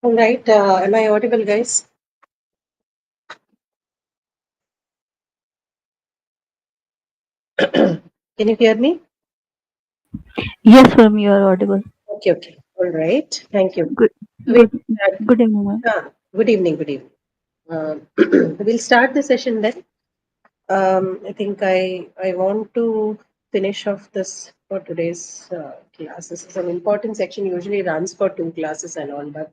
All right. Am I audible, guys? Can you hear me? Yes, ma'am, you are audible. Okay, okay. All right. Thank you. Good, We'll good, good evening, ma'am. Good evening. Good evening. We'll start the session then. I think I want to finish off this for today's class. This is an important section. Usually runs for two classes and all, but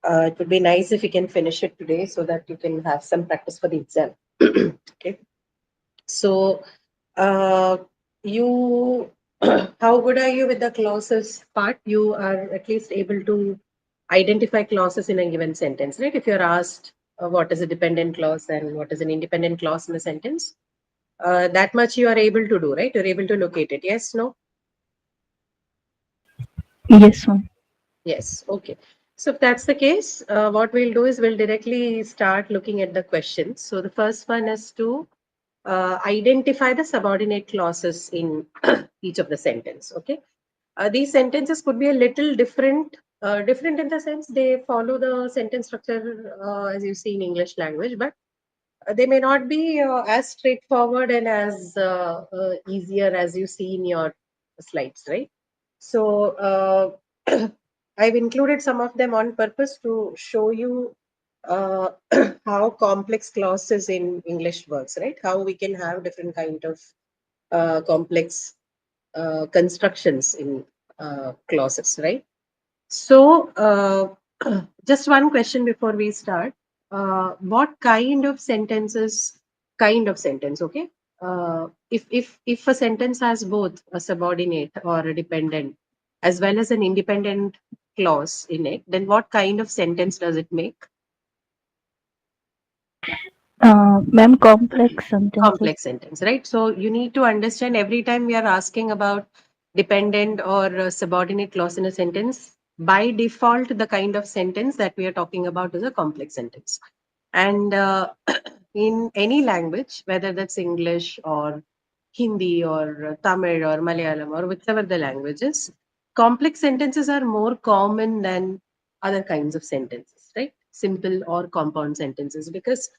it would be nice if you can finish it today so that you can have some practice for the exam. Okay. So, uh, you, how good are you with the clauses part? You are at least able to identify clauses in a given sentence, right? If you're asked what is a dependent clause and what is an independent clause in a sentence, that much you are able to do, right? You're able to locate it. Yes, no? Yes, ma'am. Yes. Okay. So if that's the case, what we'll do is we'll directly start looking at the questions. So the first one is to identify the subordinate clauses in each of the sentence. Okay, these sentences could be a little different. Different in the sense they follow the sentence structure as you see in English language, but they may not be as straightforward and as easier as you see in your slides, right? So I've included some of them on purpose to show you uh, how complex clauses in English works, right? How we can have different kind of complex constructions in clauses, right? So, just one question before we start. What kind of sentences, kind of sentence, okay? If a sentence has both a subordinate or a dependent as well as an independent clause in it, then what kind of sentence does it make? Ma'am, complex sentences. Complex sentence, right? So you need to understand every time we are asking about dependent or subordinate clause in a sentence, by default, the kind of sentence that we are talking about is a complex sentence. And in any language, whether that's English or Hindi or Tamil or Malayalam or whichever the languages, complex sentences are more common than other kinds of sentences, right? Simple or compound sentences, because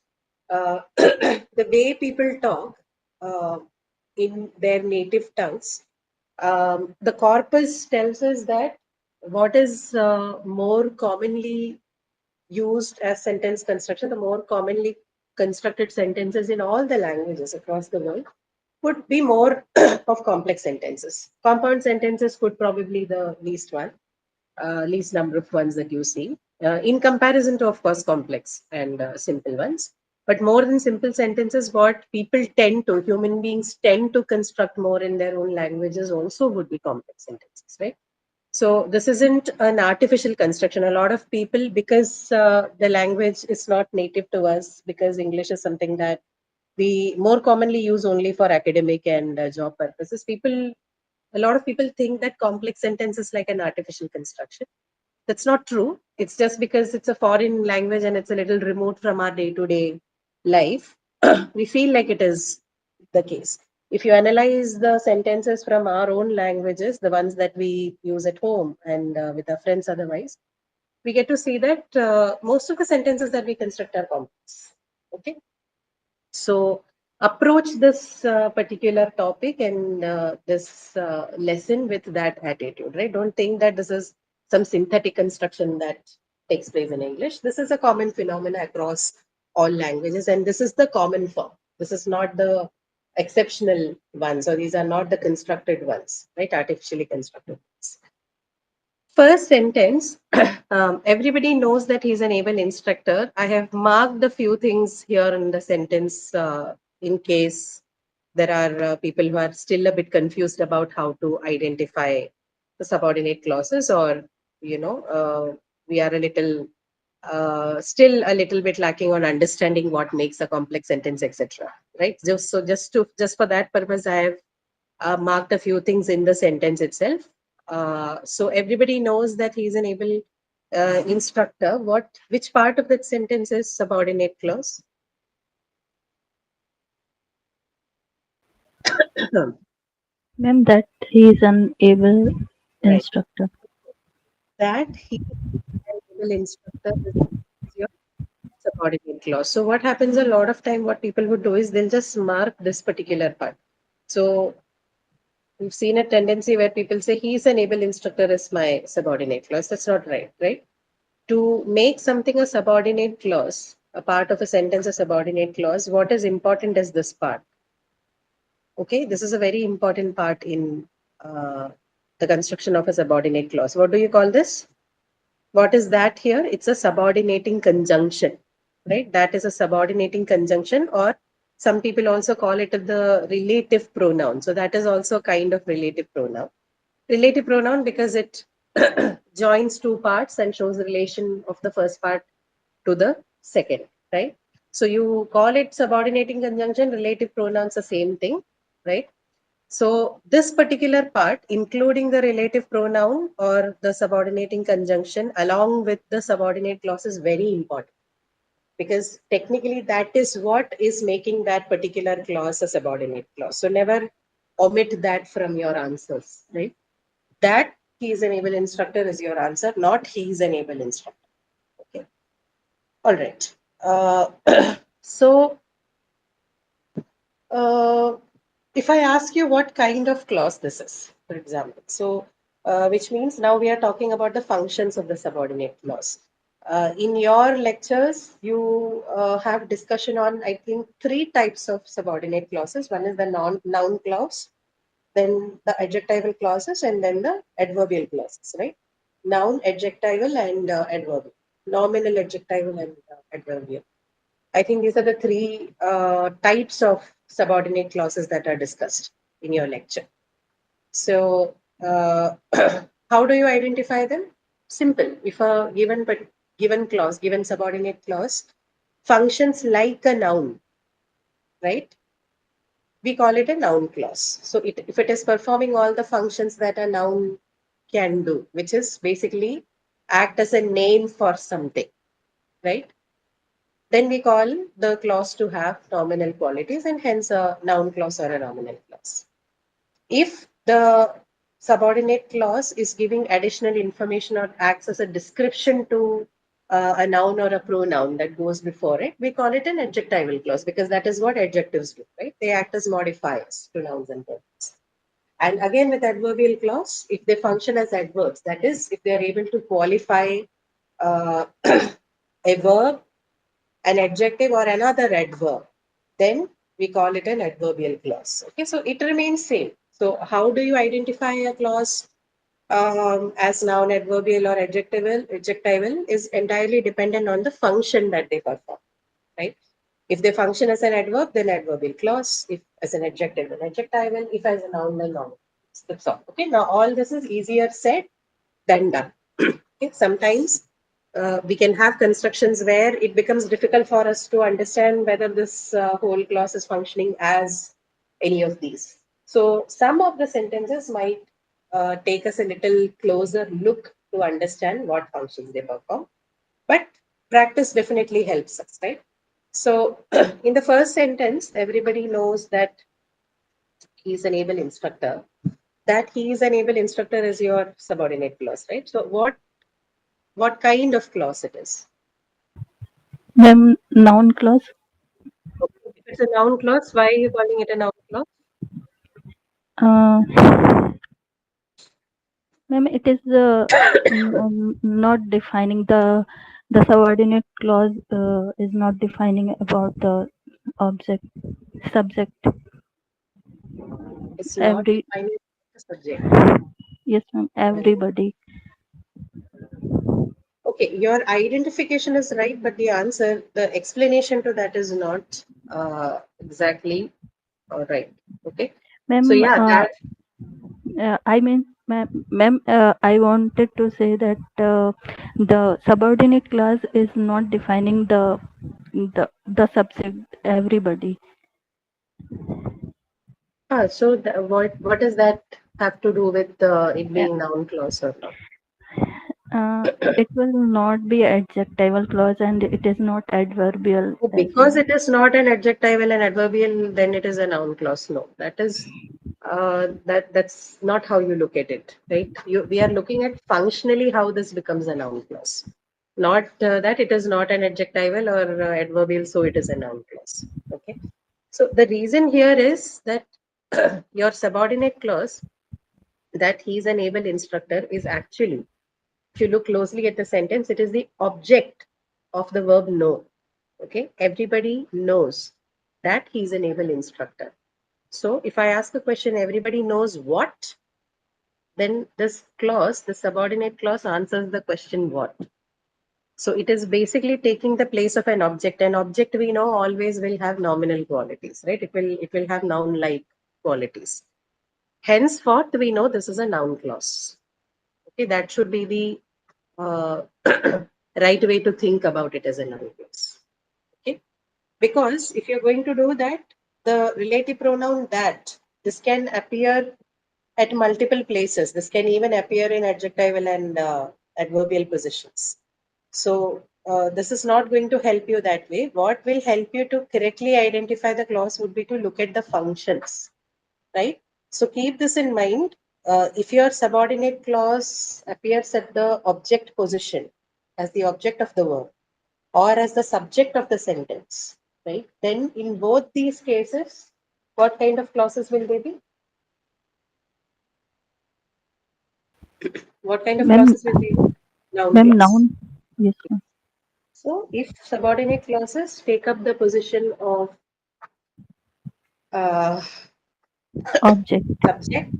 the way people talk in their native tongues, the corpus tells us that what is more commonly used as sentence construction, the more commonly constructed sentences in all the languages across the world would be more of complex sentences. Compound sentences could probably the least one, least number of ones that you see, in comparison to, of course, complex and simple ones. But more than simple sentences, what people tend to, human beings tend to construct more in their own languages also would be complex sentences, right? So this isn't an artificial construction. A lot of people, because the language is not native to us, because English is something that we more commonly use only for academic and job purposes, people, a lot of people think that complex sentence is like an artificial construction. That's not true. It's just because it's a foreign language and it's a little remote from our day to day life. We feel like it is the case. If you analyze the sentences from our own languages, the ones that we use at home and with our friends otherwise, we get to see that most of the sentences that we construct are complex. Okay. So approach this particular topic and this lesson with that attitude, right? Don't think that this is some synthetic construction that takes place in English. This is a common phenomenon across all languages, and this is the common form. This is not the exceptional ones, or these are not the constructed ones, right? Artificially constructed ones. First sentence, everybody knows that he's an able instructor. I have marked a few things here in the sentence in case there are people who are still a bit confused about how to identify the subordinate clauses, or, we are a little, still a little bit lacking on understanding what makes a complex sentence, etc. Right? Just for that purpose, I have marked a few things in the sentence itself. So everybody knows that he's an able instructor. Which part of that sentence is subordinate clause? Ma'am, that he is an able Right. instructor. That he is an enable instructor is your subordinate clause. So what happens a lot of time, what people would do is they'll just mark this particular part. So we've seen a tendency where people say he's an able instructor is my subordinate clause. That's not right, right? To make something a subordinate clause, a part of a sentence a subordinate clause, what is important is this part. Okay, this is a very important part in the construction of a subordinate clause. What do you call this? What is that here? It's a subordinating conjunction, right? That is a subordinating conjunction, or some people also call it the relative pronoun. So that is also a kind of relative pronoun. Relative pronoun because it joins two parts and shows the relation of the first part to the second, right? So you call it subordinating conjunction, relative pronouns, the same thing, right? So this particular part, including the relative pronoun or the subordinating conjunction along with the subordinate clause is very important because technically that is what is making that particular clause a subordinate clause. So never omit that from your answers, right? That he is an able instructor is your answer, not he is an able instructor. Okay. All right. So uh, if I ask you what kind of clause this is, for example, so which means now we are talking about the functions of the subordinate clause. In your lectures, you have discussion on, I think, three types of subordinate clauses. One is the noun clause, then the adjectival clauses, and then the adverbial clauses, right? Noun, adjectival, and adverbial. Nominal, adjectival, and adverbial. I think these are the three types of subordinate clauses that are discussed in your lecture. So, how do you identify them? Simple. If a given clause, given subordinate clause, functions like a noun, right? We call it a noun clause. So, if it is performing all the functions that a noun can do, which is basically act as a name for something, right? Then we call the clause to have nominal qualities and hence a noun clause or a nominal clause. If the subordinate clause is giving additional information or acts as a description to a noun or a pronoun that goes before it, we call it an adjectival clause because that is what adjectives do, right? They act as modifiers to nouns and pronouns. And again, with adverbial clause, if they function as adverbs, that is, if they are able to qualify uh, a verb, an adjective, or another adverb, then we call it an adverbial clause. Okay, so it remains same. So how do you identify a clause as noun, adverbial, or adjectival? Adjectival is entirely dependent on the function that they perform, right? If they function as an adverb, then adverbial clause. If as an adjective, then adjectival. If as a noun, then noun. That's all. Okay. Now all this is easier said than done. Okay. Sometimes we can have constructions where it becomes difficult for us to understand whether this whole clause is functioning as any of these. So some of the sentences might take us a little closer look to understand what functions they perform. But practice definitely helps us, right? So in the first sentence, everybody knows that he's an able instructor. That he is an able instructor is your subordinate clause, right? So what kind of clause it is? Ma'am, noun clause. Okay. If it's a noun clause, why are you calling it a noun clause? Uh, Ma'am, it is not defining the subordinate clause is not defining about the object subject. It's not Every defining the subject. yes, ma'am. Everybody. Okay, your identification is right, but the answer, the explanation to that is not exactly right. Okay. So Ma'am, yeah, that I mean, ma'am, I wanted to say that the subordinate clause is not defining the subject everybody. so what does that have to do with it Yeah. being noun clause or not? It will not be adjectival clause and it is not adverbial Oh, as because well. it is not an adjectival and adverbial, then it is a noun clause. No, that is that's not how you look at it, right? We are looking at functionally how this becomes a noun clause. Not that it is not an adjectival or adverbial, so it is a noun clause. Okay. So the reason here is that your subordinate clause, that he is an able instructor, is actually, if you look closely at the sentence, it is the object of the verb know. Okay. Everybody knows that he is an able instructor. So if I ask a question, everybody knows what, then this clause, the subordinate clause, answers the question what. So it is basically taking the place of an object. An object, we know, always will have nominal qualities, right? It will have noun-like qualities. Henceforth, we know this is a noun clause. Okay, that should be the right way to think about it as a noun clause. Okay, because if you're going to do that, the relative pronoun that, this can appear at multiple places. This can even appear in adjectival and adverbial positions. So this is not going to help you that way. What will help you to correctly identify the clause would be to look at the functions, right? So keep this in mind. If your subordinate clause appears at the object position as the object of the verb or as the subject of the sentence, right? Then in both these cases, what kind of clauses will they be? What kind of Ma'am, clauses will they be? Noun ma'am, clause. noun. Yes, ma'am. So if subordinate clauses take up the position of uh, Object. subject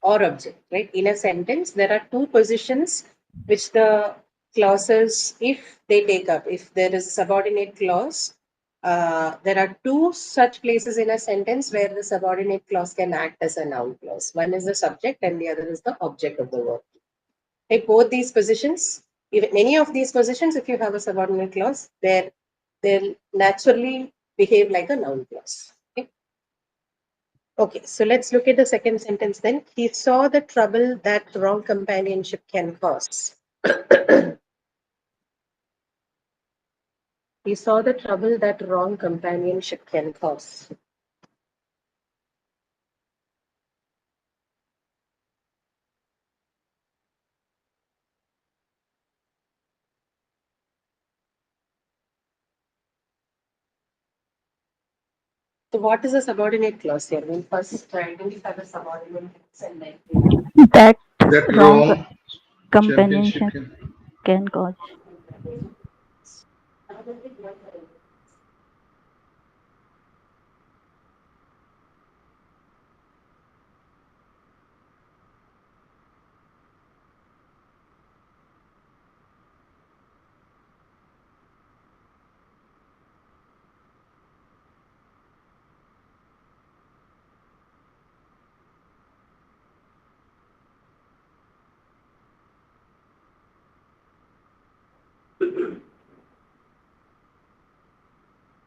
or object, right? In a sentence, there are two positions which the clauses, if they take up, if there is a subordinate clause, there are two such places in a sentence where the subordinate clause can act as a noun clause. One is the subject and the other is the object of the verb. Take both these positions, even any of these positions, if you have a subordinate clause, they'll naturally behave like a noun clause. Okay? Okay, so let's look at the second sentence then. He saw the trouble that wrong companionship can cause. He saw the trouble that wrong companionship can cause. So what is a subordinate clause here? We'll first identify the subordinate clause and then That That wrong wrong championship companionship can. can cause.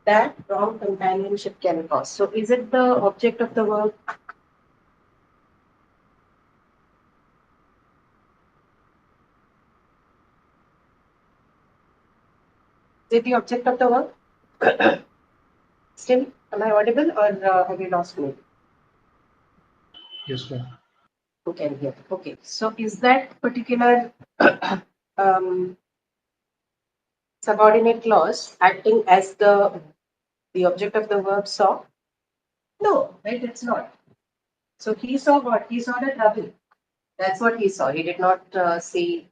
that wrong companionship can cause. So is it the object of the verb? Is it the object of the verb? Still, am I audible or have you lost me? Yes, ma'am. Who can hear? Okay, so is that particular um, subordinate clause acting as the object of the verb saw? No, right? It's not. So he saw what? He saw the trouble. That's what he saw. He did not see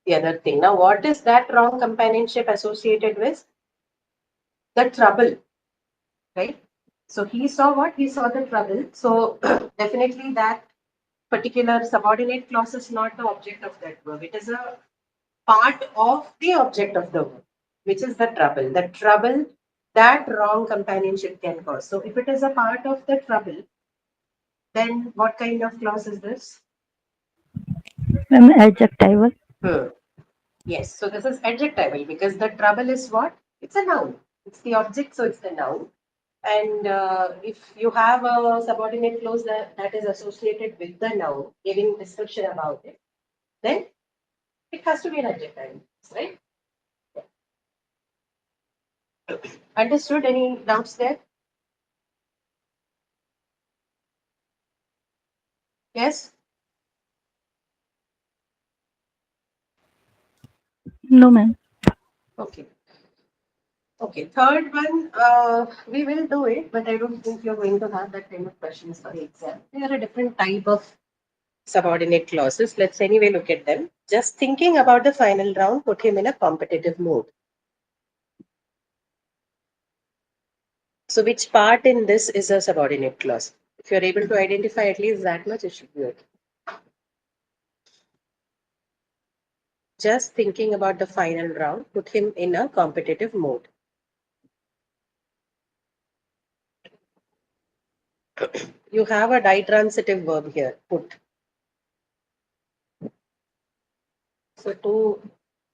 the other thing. Now, what is that wrong companionship associated with? The trouble, right? So he saw what? He saw the trouble. So definitely that particular subordinate clause is not the object of that verb. It is a part of the object of the verb, which is the trouble. The trouble that wrong companionship can cause. So if it is a part of the trouble, then what kind of clause is this? Ma'am, adjectival. Hmm. Yes, so this is adjectival because the trouble is what? It's a noun. It's the object, so it's the noun. And if you have a subordinate clause that is associated with the noun, giving description about it, then it has to be an adjective, right? Understood? Any doubts there? Yes? No, ma'am. Okay. Okay. Third one, we will do it, but I don't think you're going to have that kind of questions for the exam. They are a different type of subordinate clauses. Let's anyway look at them. Just thinking about the final round put him in a competitive mood. So which part in this is a subordinate clause? If you're able to identify at least that much, it should be okay. Just thinking about the final round put him in a competitive mode. You have a ditransitive verb here, put. So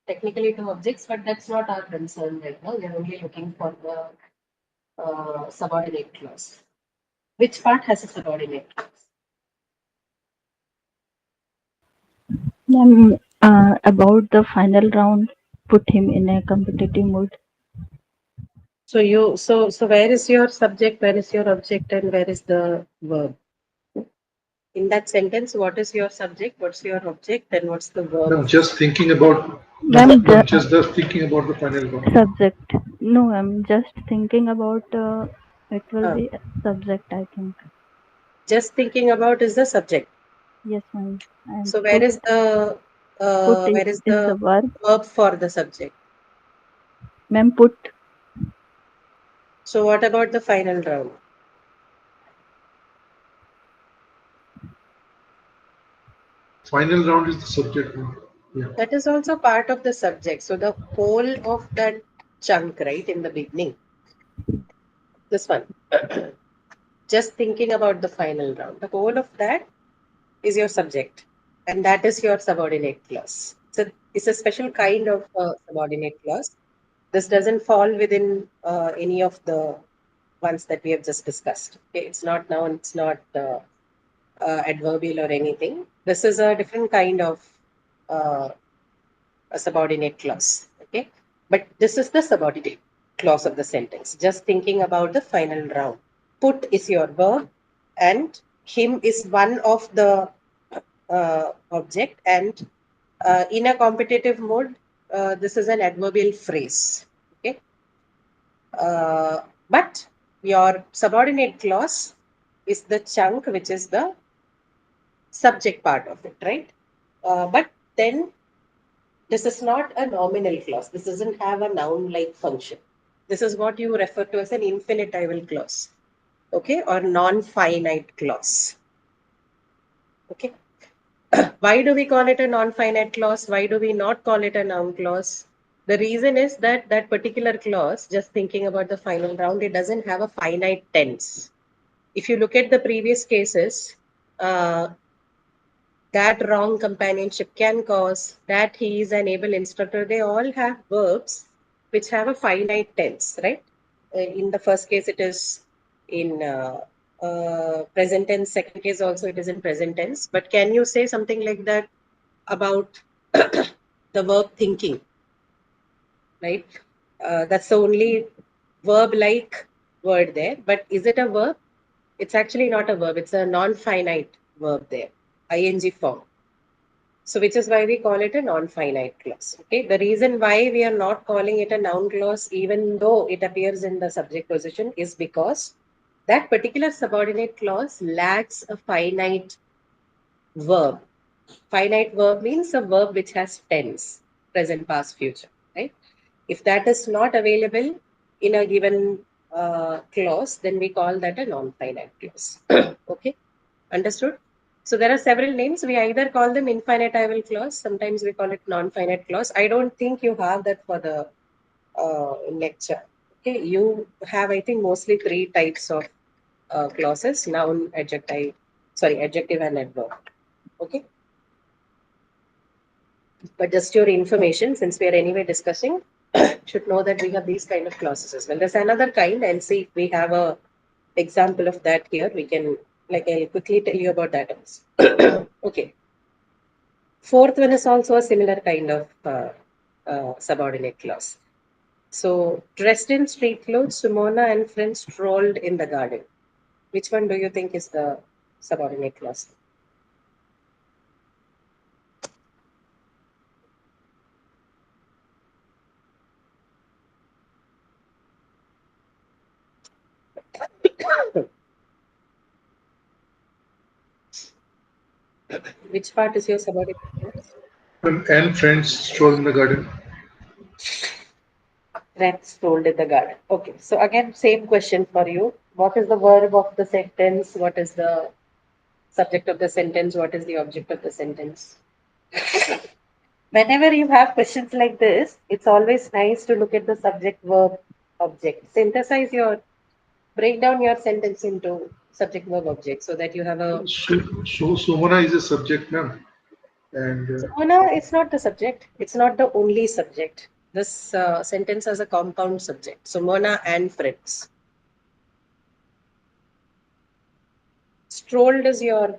technically two objects, but that's not our concern right now. We're only looking for the subordinate clause. Which part has a subordinate clause? About the final round, put him in a competitive mood. So where is your subject, where is your object, and where is the verb? In that sentence, what is your subject, what's your object, and what's the verb? No, just thinking about. Ma'am, No, just thinking about the final round. subject. No, I'm just thinking about it will be subject, I think. Just thinking about is the subject. Yes, ma'am. And So where is the the verb for the subject? Ma'am, put. So what about the final round? Final round is the subject. Yeah. That is also part of the subject. So the whole of that chunk, right, in the beginning. This one. Just thinking about the final round. The whole of that is your subject. And that is your subordinate clause. So it's a special kind of subordinate clause. This doesn't fall within any of the ones that we have just discussed. Okay, it's not noun, it's not adverbial or anything. This is a different kind of uh, a subordinate clause. Okay, but this is the subordinate clause of the sentence. Just thinking about the final round. Put is your verb, and him is one of the object, and in a competitive mode, this is an adverbial phrase. Okay, but your subordinate clause is the chunk which is the subject part of it, right? But then this is not a nominal clause. This doesn't have a noun-like function. This is what you refer to as an infinitival clause, okay, or non-finite clause. Okay. Why do we call it a non-finite clause? Why do we not call it a noun clause? The reason is that that particular clause, just thinking about the final round, it doesn't have a finite tense. If you look at the previous cases, that wrong companionship can cause, that he is an able instructor, they all have verbs which have a finite tense, right? In the first case, it is in present tense. Second case also, it is in present tense. But can you say something like that about the verb thinking, right? That's the only verb-like word there. But is it a verb? It's actually not a verb. It's a non-finite verb there, ing form. So which is why we call it a non-finite clause. Okay. The reason why we are not calling it a noun clause, even though it appears in the subject position, is because that particular subordinate clause lacks a finite verb. Finite verb means a verb which has tense, present, past, future, right? If that is not available in a given clause, then we call that a non-finite clause. Okay, understood? So there are several names. We either call them infinitival clause, sometimes we call it non-finite clause. I don't think you have that for the lecture. Okay, you have, I think, mostly three types of clauses: noun, adjective, and adverb. Okay. But just your information, since we are anyway discussing, should know that we have these kind of clauses as well. There's another kind. I'll see if we have a example of that here. We can, like, I'll quickly tell you about that also. Okay. Fourth one is also a similar kind of subordinate clause. So, dressed in street clothes, Sumona and friends strolled in the garden. Which one do you think is the subordinate clause? Which part is your subordinate clause? And friends stroll in the garden. Friends strolled in the garden. Okay, so again, same question for you. What is the verb of the sentence? What is the subject of the sentence? What is the object of the sentence? Whenever you have questions like this, it's always nice to look at the subject, verb, object. Synthesize your, break down your sentence into subject, verb, object so that you have a. So Sumana is a subject, ma'am. And Sumana is not the subject. It's not the only subject. This sentence has a compound subject. Sumana and friends. Strolled is your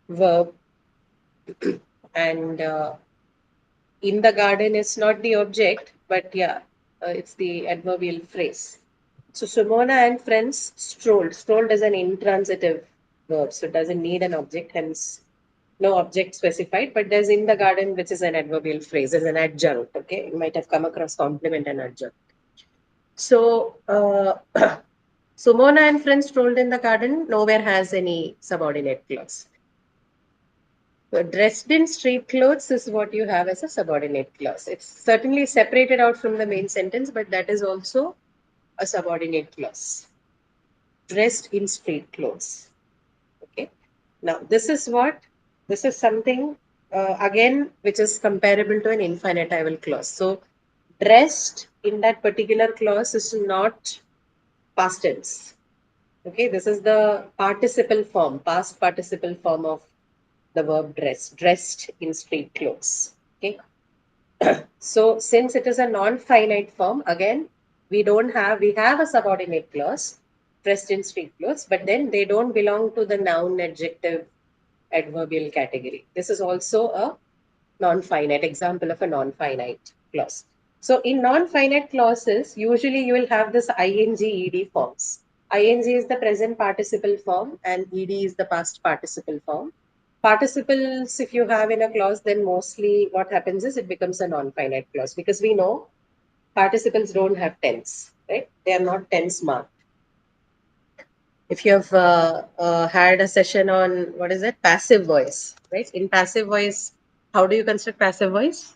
verb, and in the garden is not the object, but yeah, it's the adverbial phrase. So Sumona and friends strolled. Strolled is an intransitive verb, so it doesn't need an object, hence no object specified, but there's in the garden, which is an adverbial phrase, as an adjunct. Okay, you might have come across complement and adjunct. So Sumona and friends strolled in the garden, nowhere has any subordinate clause. So dressed in street clothes is what you have as a subordinate clause. It's certainly separated out from the main sentence, but that is also a subordinate clause. Dressed in street clothes. Okay. Now, this is something, again, which is comparable to an infinitival clause. So, dressed in that particular clause is not past tense. Okay. This is the participle form, past participle form of the verb dress, dressed in street clothes. Okay. So since it is a non-finite form, again, we have a subordinate clause, dressed in street clothes, but then they don't belong to the noun, adjective, adverbial category. This is also a non-finite example of a non-finite clause. So in non-finite clauses, usually you will have this ing ed forms. Ing is the present participle form and ed is the past participle form. Participles, if you have in a clause, then mostly what happens is it becomes a non-finite clause because we know participles don't have tense, right? They are not tense marked. If you have had a session on what is it, passive voice, right? In passive voice, how do you construct passive voice?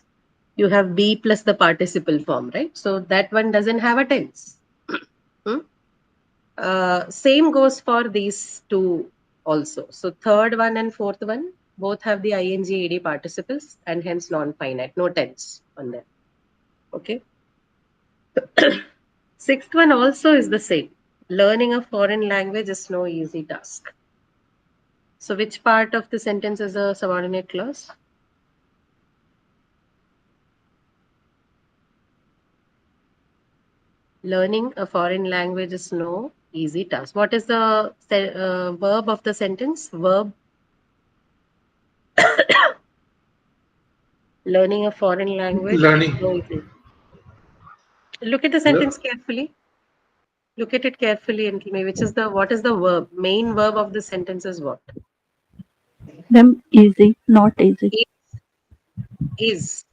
You have be plus the participle form, right? So that one doesn't have a tense. Hmm? Same goes for these two also. So third one and fourth one both have the ing ed participles and hence non-finite, no tense on them. Okay. Sixth one also is the same. Learning a foreign language is no easy task. So which part of the sentence is a subordinate clause? Learning a foreign language is no easy task. What is the verb of the sentence? Verb. Learning a foreign language is learning. no easy. Look at the Le- sentence carefully. Look at it carefully and tell me which is the what is the verb? Main verb of the sentence is what? Ma'am, easy, not easy. Is.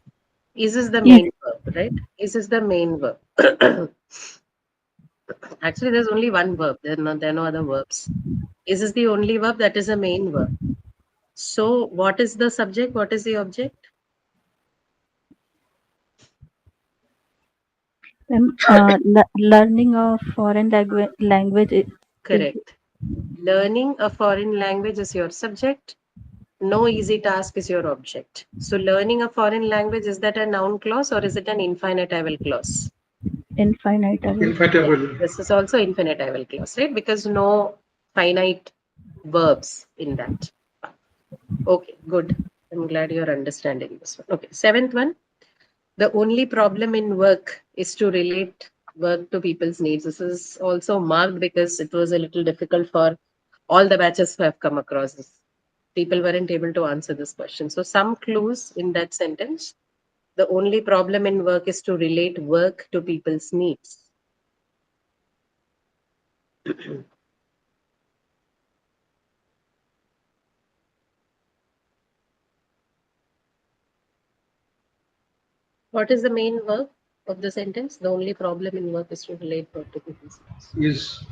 Is the Yes, main verb, right? Is the main verb. Actually, there's only one verb. There are no other verbs. Is the only verb that is a main verb. So, what is the subject? What is the object? ma'am, learning a foreign language is Correct. Learning a foreign language is your subject. No easy task is your object. So, learning a foreign language, is that a noun clause or is it an infinitival clause? infinitable. Okay. Infinitable. This is also infinitival clause, right? Because no finite verbs in that. Okay, good. I'm glad you're understanding this one. Okay, seventh one. The only problem in work is to relate work to people's needs. This is also marked because it was a little difficult for all the batches who have come across this. People weren't able to answer this question. So, some clues in that sentence. The only problem in work is to relate work to people's needs. What is the main verb of the sentence? The only problem in work is to relate work to people's needs. Is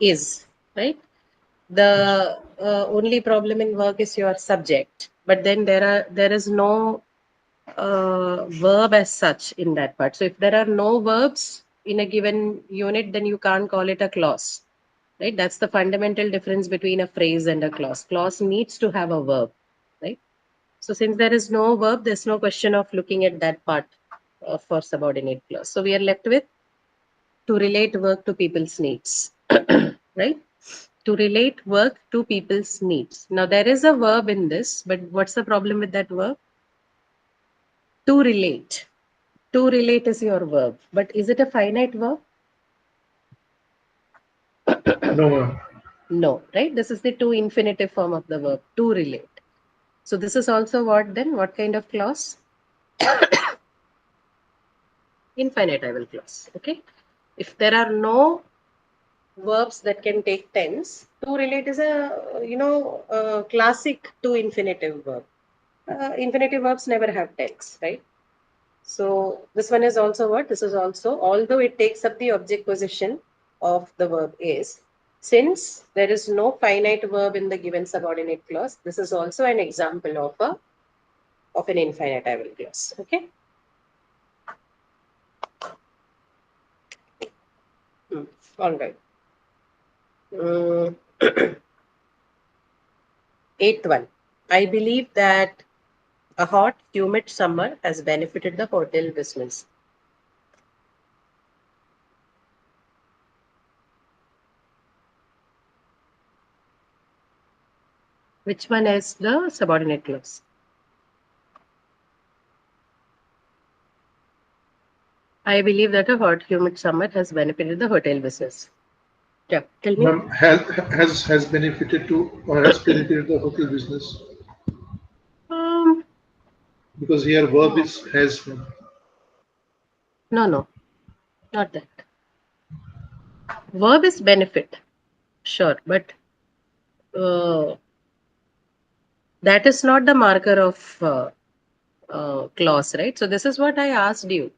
Is, right? The only problem in work is your subject, but then there is no verb as such in that part. So if there are no verbs in a given unit, then you can't call it a clause, right? That's the fundamental difference between a phrase and a clause. Clause needs to have a verb, right? So since there is no verb, there's no question of looking at that part for subordinate clause. So we are left with to relate work to people's needs, right? To relate work to people's needs. Now there is a verb in this, but what's the problem with that verb? To relate. To relate is your verb, but is it a finite verb? No, ma'am. No, right? This is the to infinitive form of the verb, to relate. So this is also what then? What kind of clause? Infinitival clause, okay? If there are no verbs that can take tense, to relate is a, classic to infinitive verb. Infinitive verbs never have tense, right? So this one is also what? This is also, although it takes up the object position of the verb is, since there is no finite verb in the given subordinate clause, this is also an example of an infinitival clause. Okay. All right. Eighth one. I believe that a hot, humid summer has benefited the hotel business. Which one is the subordinate clause? I believe that a hot, humid summer has benefited the hotel business. Yeah, tell me. Ma'am, has benefited to or has benefited the hotel business Um, because here verb is has. Ma'am. no, not that. Verb is benefit, sure, but uh, that is not the marker of clause, right? So this is what I asked you.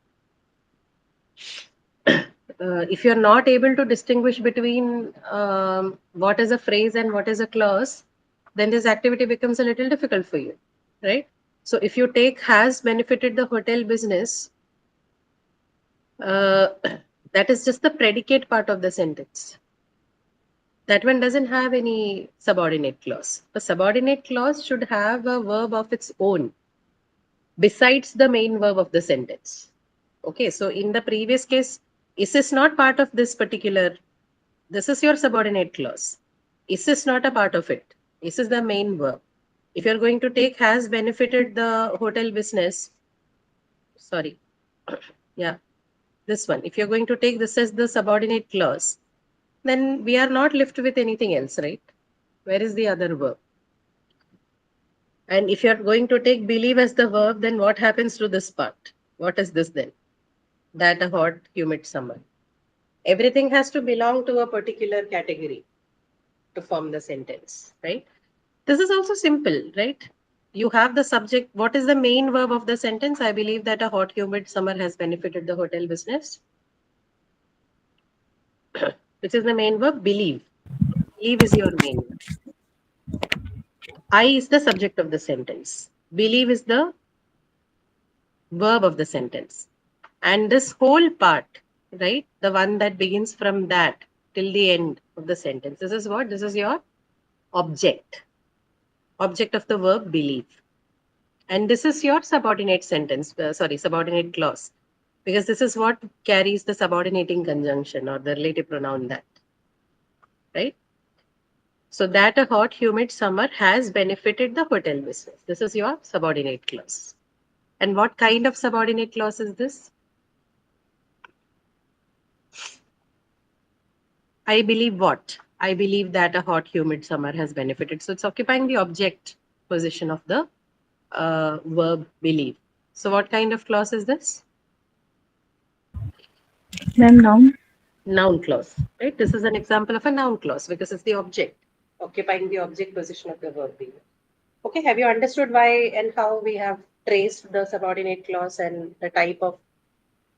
If you're not able to distinguish between what is a phrase and what is a clause, then this activity becomes a little difficult for you, right? So if you take has benefited the hotel business, uh, that is just the predicate part of the sentence. That one doesn't have any subordinate clause. A subordinate clause should have a verb of its own besides the main verb of the sentence. Okay, so in the previous case, is not part of this particular, this is your subordinate clause. Is not a part of it. Is the main verb. If you're going to take has benefited the hotel business, sorry, yeah, this one. If you're going to take this as the subordinate clause, then we are not left with anything else, right? Where is the other verb? And if you're going to take believe as the verb, then what happens to this part? What is this then? That a hot, humid summer. Everything has to belong to a particular category to form the sentence, right? This is also simple, right? You have the subject. What is the main verb of the sentence? I believe that a hot, humid summer has benefited the hotel business. Which is the main verb? Believe. Believe is your main verb. I is the subject of the sentence. Believe is the verb of the sentence. And this whole part, right? The one that begins from that till the end of the sentence. This is what? This is your object. Object of the verb believe. And this is your subordinate sentence, subordinate clause. Because this is what carries the subordinating conjunction or the relative pronoun that. Right? So that a hot, humid summer has benefited the hotel business. This is your subordinate clause. And what kind of subordinate clause is this? I believe what? I believe that a hot, humid summer has benefited. So it's occupying the object position of the verb believe. So what kind of clause is this? Ma'am, noun. Noun clause, right? This is an example of a noun clause because it's the object, occupying the object position of the verb believe. Okay, have you understood why and how we have traced the subordinate clause and the type of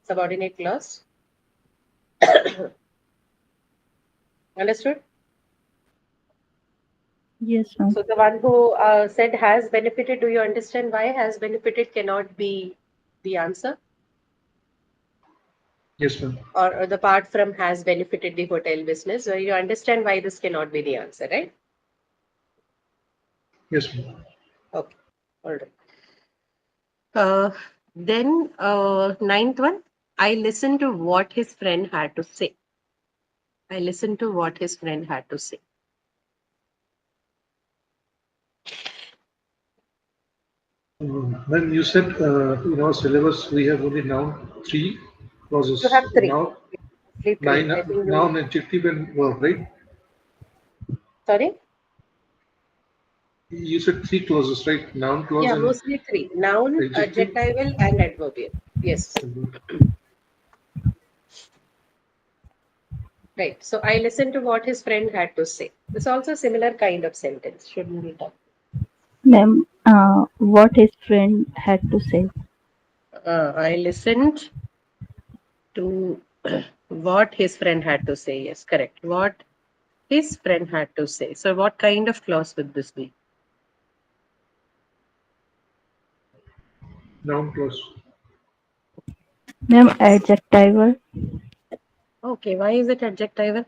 subordinate clause? Understood? Yes, ma'am. So the one who said has benefited, do you understand why has benefited cannot be the answer? Yes, ma'am. Or the part from has benefited the hotel business. So you understand why this cannot be the answer, right? Yes, ma'am. Okay, all right. Then ninth one, I listened to what his friend had to say. I listened to what his friend had to say. When you said in our syllabus we have only noun three You clauses. have three. Now Mostly three. nine I think you. noun, adjective, and verb, right? Sorry? You said three clauses, right? Noun clause Yeah, and mostly three. Noun, adjective. adjectival, and adverbial. Yes. Right. So I listened to what his friend had to say. It's also a similar kind of sentence. Shouldn't be tough. Ma'am, what his friend had to say. I listened to what his friend had to say. Yes, correct. What his friend had to say. So, what kind of clause would this be? Noun clause. Ma'am, adjectival. Okay, why is it adjectival?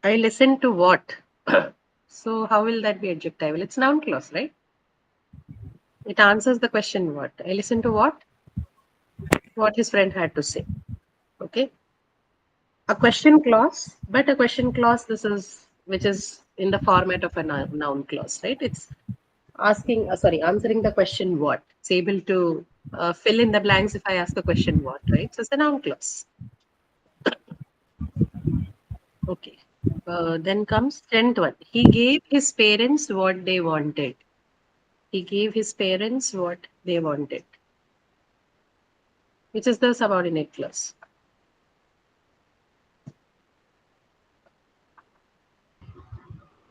I listened to what? So, how will that be adjectival? It's noun clause, right? It answers the question what? I listened to what? What his friend had to say. Okay. A question clause, but a question clause, this is which is in the format of a noun clause, right? It's asking, sorry, answering the question what. It's able to fill in the blanks if I ask the question what, right? So it's a noun clause. Okay. Then comes 10th one. He gave his parents what they wanted. He gave his parents what they wanted, which is the subordinate clause.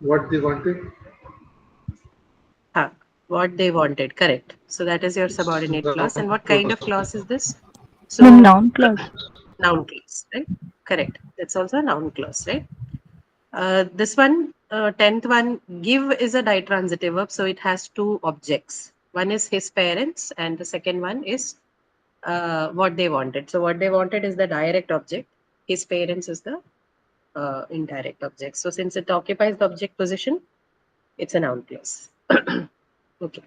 What they wanted. Huh. What they wanted, correct. So that is your It's subordinate noun clause. And what kind of clause. clause is this? Ma'am, So noun clause. noun clause, right? Correct. That's also a noun clause, right? This one, 10th one, give is a ditransitive verb, so it has two objects. One is his parents, and the second one is what they wanted. So, what they wanted is the direct object, his parents is the indirect object. So, since it occupies the object position, it's a noun clause. Okay.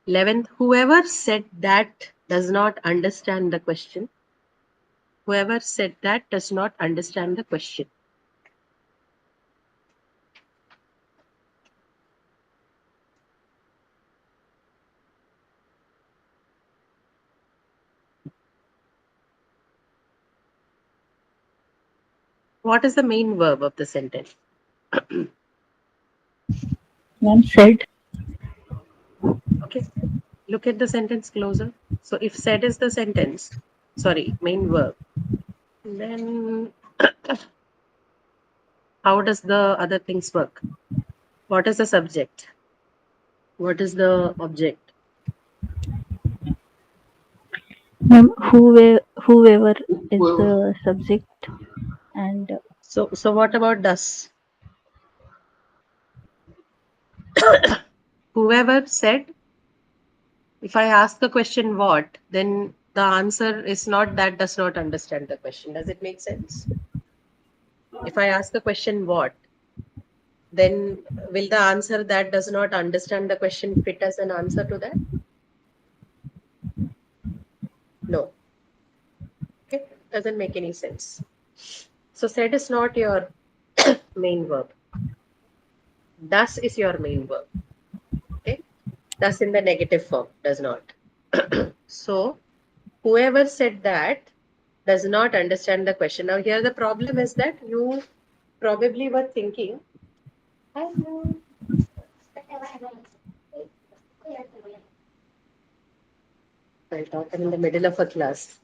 11th, whoever said that does not understand the question. Whoever said that does not understand the question. What is the main verb of the sentence? Ma'am, said. Okay. Look at the sentence closer. So if said is the sentence, sorry, main verb, then how does the other things work? What is the subject? What is the object? Ma'am, whoever is the subject and So what about does? Whoever said, if I ask the question what, then the answer is not that does not understand the question. Does it make sense? If I ask the question what, then will the answer that does not understand the question fit as an answer to that? No. Okay, doesn't make any sense. So said is not your main verb. Thus is your main verb. Okay, thus in the negative form does not. So whoever said that does not understand the question. Now here the problem is that you probably were thinking, hello. I thought I'm in the middle of a class.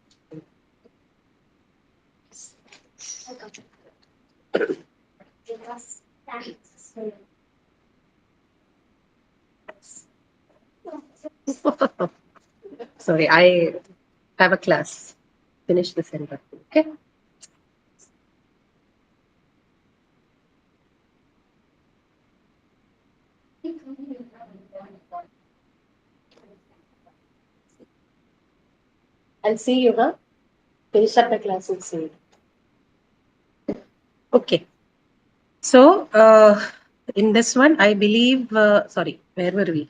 Sorry, I have a class. Finish the sentence. Okay. I'll see you, huh? Finish up the class and see you. Okay. So, in this one, I believe, sorry, where were we?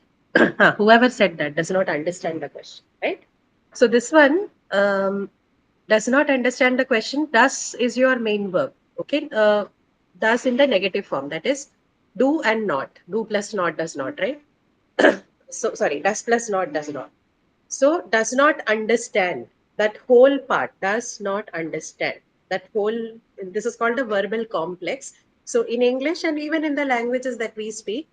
Whoever said that does not understand the question, right? So, this one does not understand the question. Does is your main verb, okay? Does in the negative form, that is, do and not. Do plus not does not, right? So, sorry, does plus not does not. So, does not understand, that whole part, does not understand. That whole, this is called a verbal complex. So, in English and even in the languages that we speak,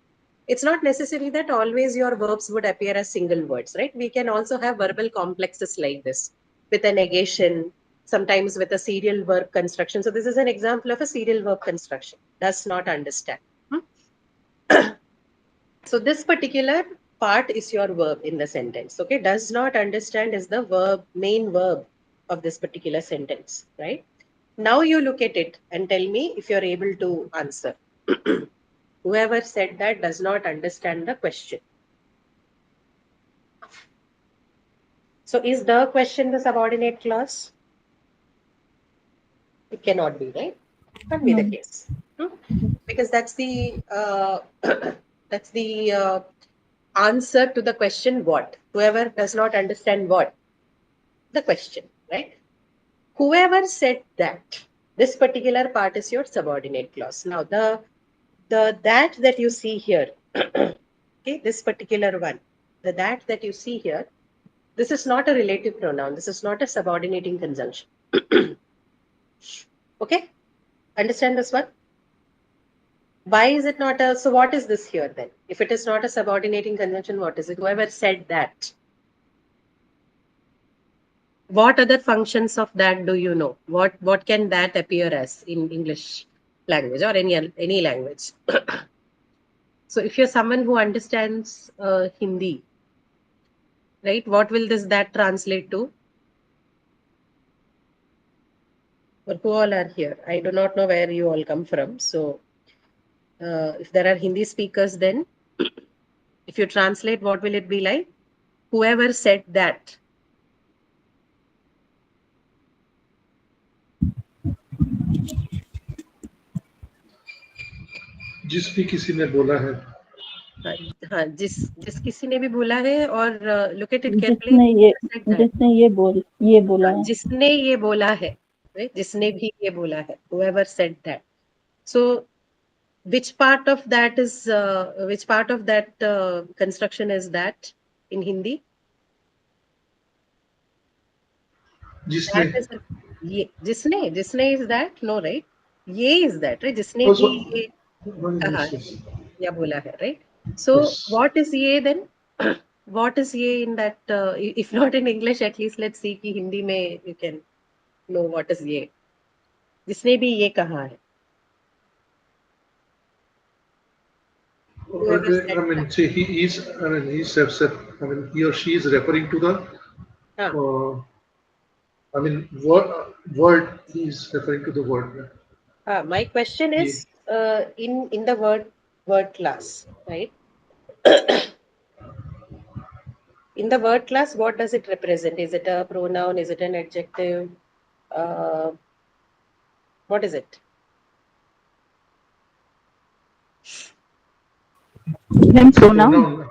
it's not necessary that always your verbs would appear as single words, right? We can also have verbal complexes like this with a negation, sometimes with a serial verb construction. So, this is an example of a serial verb construction. Does not understand. So this particular part is your verb in the sentence. Okay, does not understand is the verb, main verb of this particular sentence, right? Now you look at it and tell me if you're able to answer. Whoever said that does not understand the question. So is the question the subordinate clause? It cannot be, right? Can't be the No. case. Because that's the that's the answer to the question what. Whoever does not understand what, the question, right? Whoever said that, this particular part is your subordinate clause. Now the that you see here, okay, this particular one, the that you see here, this is not a relative pronoun. This is not a subordinating conjunction. Okay, understand this one? Why is it not a? So what is this here then? If it is not a subordinating conjunction, what is it? Whoever said that. What other functions of that do you know? What can that appear as in English language or any language? So if you're someone who understands Hindi, right, what will that translate to? Or who all are here? I do not know where you all come from. So if there are Hindi speakers, then if you translate, what will it be like? Whoever said that. जिस भी किसी ने बोला है हाँ, जिस किसी ने भी बोला है और look at it carefully. जिसने ये बोला है. जिसने ये बोला है, right? जिसने भी ये बोला है. Whoever said that. So which part of that construction is that in Hindi? जिसने That is ये जिसने is that, no, right? ये is that, right? जिसने Also, भी ये कहा है yes, या बोला है, right? So yes. what is ये then? What is ये in that? If not in English, at least let's see कि हिंदी में you can know what is ये. जिसने भी ये कहा है. Whoever said I mean, see, he or she is referring to the, I mean, word, he is referring to the word. My question is in the word class, right? In the word class, what does it represent? Is it a pronoun? Is it an adjective? What is it? Pronoun.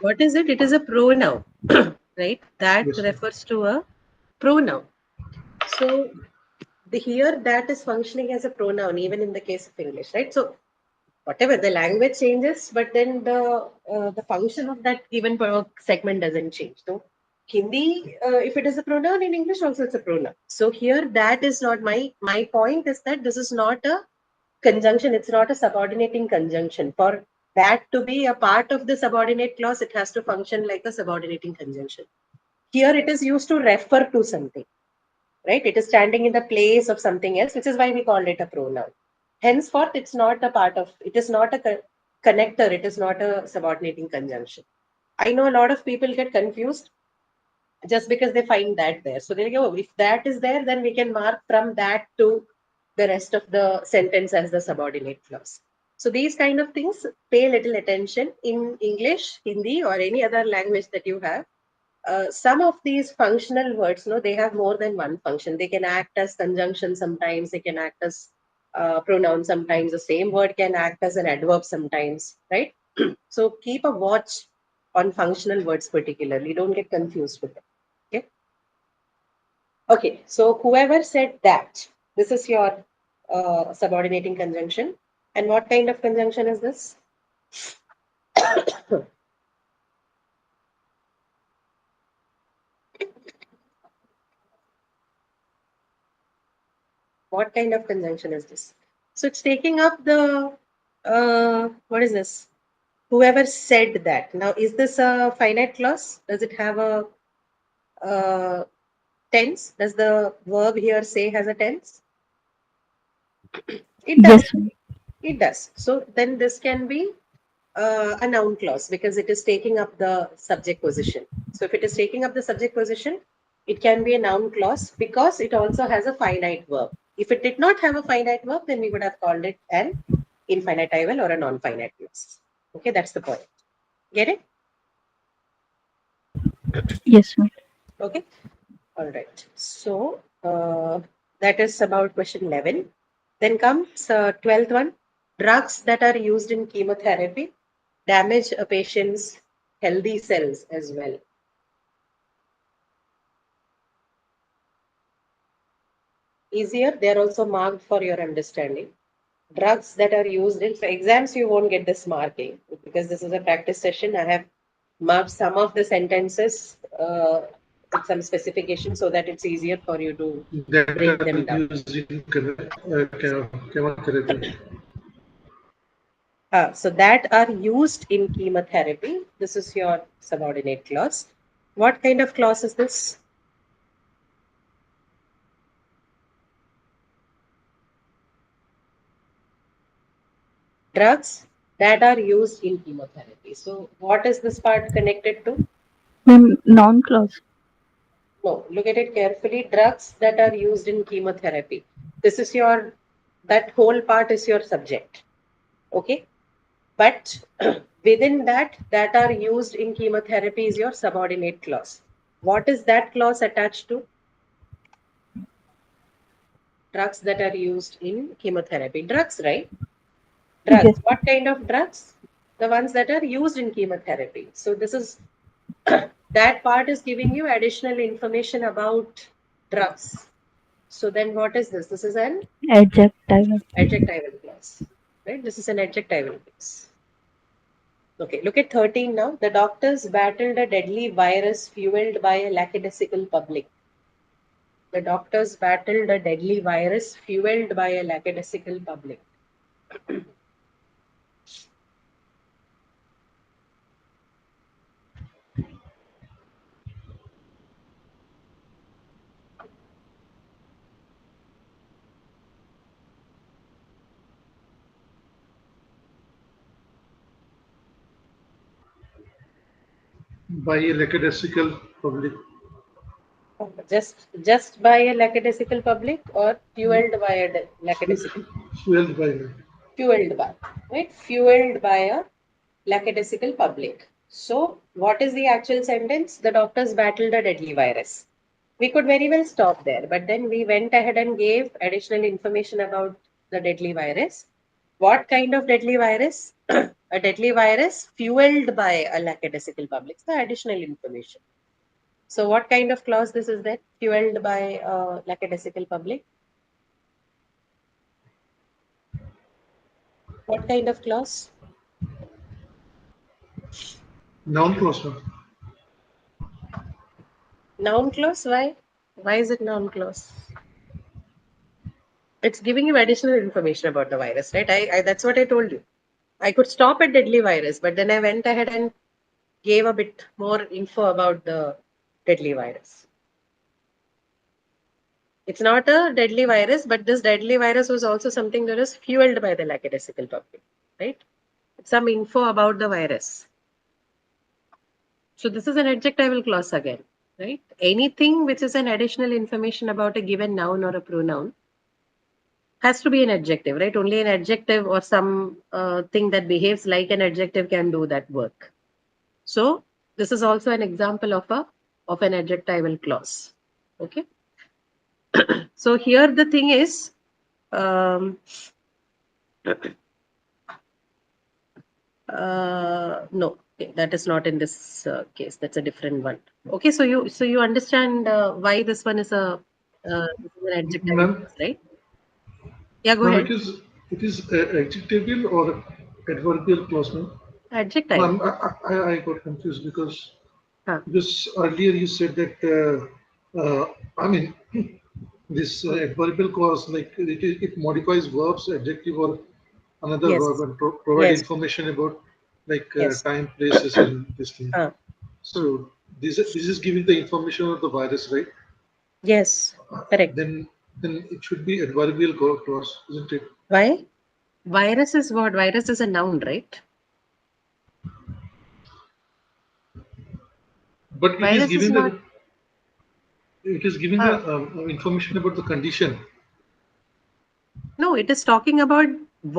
What is it? It is a pronoun, right? That Yes. refers to a pronoun. So here that is functioning as a pronoun, even in the case of English, right? So whatever the language changes, but then the function of that given segment doesn't change. So Hindi, if it is a pronoun, in English also it's a pronoun. So here that is not my point is that this is not a conjunction. It's not a subordinating conjunction. For that to be a part of the subordinate clause, it has to function like a subordinating conjunction. Here it is used to refer to something, right? It is standing in the place of something else, which is why we call it a pronoun. Henceforth, it's not a part of, it is not a connector, it is not a subordinating conjunction. I know a lot of people get confused just because they find that there. So they go, if that is there, then we can mark from that to the rest of the sentence as the subordinate clause. So these kind of things, pay little attention in English, Hindi, or any other language that you have. Some of these functional words, no, they have more than one function. They can act as conjunction sometimes, they can act as pronoun sometimes. The same word can act as an adverb sometimes, right? So keep a watch on functional words particularly. Don't get confused with them. Okay. Okay. So whoever said that, this is your subordinating conjunction. And what kind of conjunction is this? What kind of conjunction is this? So it's taking up the, what is this? Whoever said that. Now, is this a finite clause? Does it have a tense? Does the verb here say has a tense? It does. Yes, ma'am. It does. So then this can be a noun clause because it is taking up the subject position. So if it is taking up the subject position, it can be a noun clause because it also has a finite verb. If it did not have a finite verb, then we would have called it an infinitival or a non-finite clause. Okay, that's the point. Get it? Yes, ma'am. Okay. All right. So that is about question 11. Then comes 12th one. Drugs that are used in chemotherapy damage a patient's healthy cells as well. Easier, they are also marked for your understanding. Drugs that are used in, for exams, you won't get this marking because this is a practice session. I have marked some of the sentences with some specification so that it's easier for you to That break are them down. used in chemotherapy. So that are used in chemotherapy. This is your subordinate clause. What kind of clause is this? Drugs that are used in chemotherapy. So what is this part connected to? Ma'am, noun clause. No, look at it carefully. Drugs that are used in chemotherapy. This is your, that whole part is your subject. Okay. But within that, that are used in chemotherapy is your subordinate clause. What is that clause attached to? Drugs that are used in chemotherapy. Drugs, right? Drugs. Yes. What kind of drugs? The ones that are used in chemotherapy. So this is that part is giving you additional information about drugs. So then what is this? This is an Adjective. adjectival clause, right? This is an adjectival clause. Okay, look at 13 now. The doctors battled a deadly virus fueled by a lackadaisical public. The doctors battled a deadly virus fueled by a lackadaisical public. By a lackadaisical public. Just by a lackadaisical public or fueled by a lackadaisical? Fueled by Fueled by, right? Fueled by a lackadaisical public. So what is the actual sentence? The doctors battled a deadly virus. We could very well stop there, but then we went ahead and gave additional information about the deadly virus. What kind of deadly virus? A deadly virus fueled by a lackadaisical public. So additional information. So what kind of clause this is that? Fueled by a lackadaisical public? What kind of clause? noun clause. Noun clause? Why? Why is it noun clause? It's giving you additional information about the virus, right? That's what I told you. I could stop at deadly virus, but then I went ahead and gave a bit more info about the deadly virus. It's not a deadly virus, but this deadly virus was also something that was fueled by the lackadaisical public, right? Some info about the virus. So this is an adjectival clause again. right? Anything which is an additional information about a given noun or a pronoun has to be an adjective, right? Only an adjective or some thing that behaves like an adjective can do that work. So this is also an example of an adjectival clause. Okay. So here the thing is, no, okay, that is not in this case. That's a different one. Okay, so you understand why this one is this is an adjectival Ma'am, clause, right? Yeah, go ma'am, ahead. it is adjectival or adverbial clause, ma'am? Adjectival. Ma'am, I got confused Huh. because earlier you said that I mean this Hmm. adverbial clause like it modifies verbs, adjective or another verb Yes. and provide Yes. information about like Yes. time, places, and this thing. Huh. Hmm. So this is giving the information of the virus, right? Yes. Correct. Then it should be adverbial clause, isn't it? Why? Virus is what? Virus is a noun, right? But Virus is not. it is giving the Huh. information about the condition. No, it is talking about